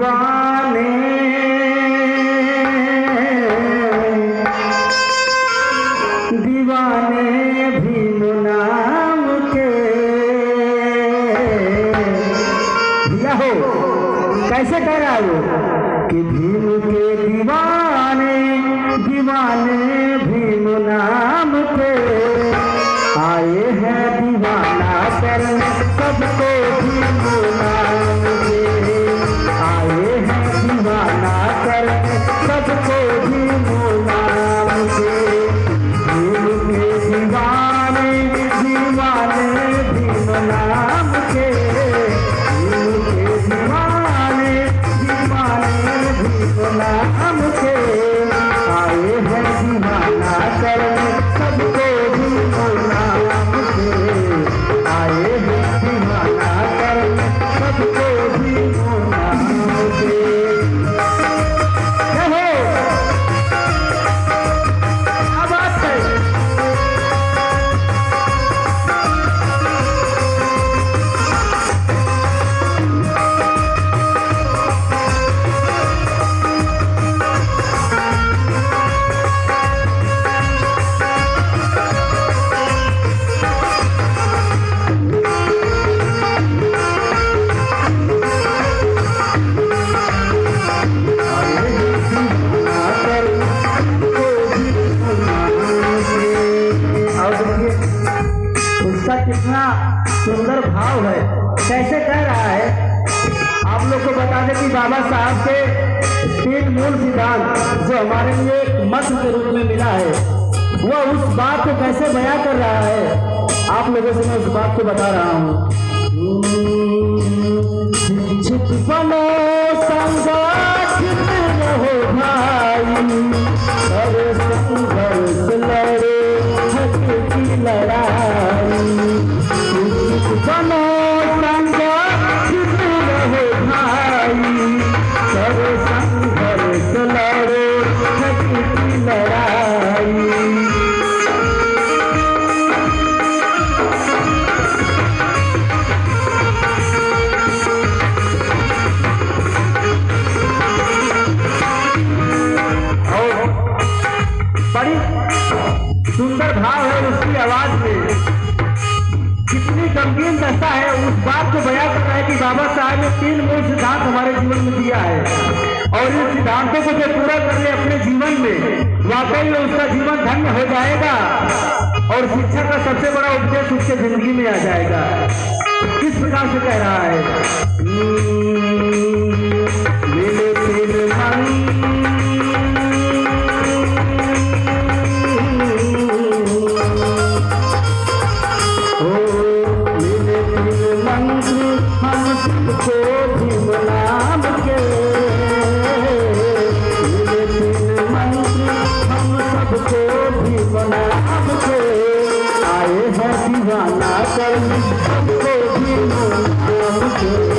दीवाने दीवाने भीम नाम के। दिया हो कैसे कह रहा वो कि भीम के दीवाने दीवाने भीम नाम के आए हैं दीवाना करने सबको भीम नाम के। आए हैं दीवाना करने सबको भीम नाम के। भीम के दीवाने दीवाने भीम नाम के। भीम के दीवाने दीवाने भीम नाम के आए हैं दीवाना करने सबको भीम नाम के। आए हैं दीवाना करने सबको भीम नाम के। क्या बात है? उसका कितना सुंदर भाव है, कैसे कह रहा है। आप लोग को बता दें कि बाबा साहब के 3 मूल सिद्धांत जो हमारे लिए एक मंत्र के रूप में मिला है, वह उस बात को कैसे बयां कर रहा है, आप लोगों से मैं उस बात को बता रहा हूँ। शिक्षित बनो संगठित रहो भाई, करे संघर्ष लड़ो हक की लड़ाई। बनो संगठित रहो भाई, करे संघर्ष लड़ो हक की लड़ाई। बड़ी सुंदर भाव है उसकी आवाज में, कितनी गंभीर दशा है, उस बात को बयां कर रहा है कि बाबा साहब ने 3 मूल सिद्धांत हमारे जीवन में दिया है और इन सिद्धांतों को जो पूरा कर ले अपने जीवन में, वाकई में उसका जीवन धन्य हो जाएगा और शिक्षा का सबसे बड़ा उपदेश उसके जिंदगी में आ जाएगा। किस प्रकार से कह रहा है? मेरे दिल मन सबको भीम नाम के। मेरे 3 मंत्र हम सबको भीम नाम के आए हैं दीवाना करने सबको भीम नाम के।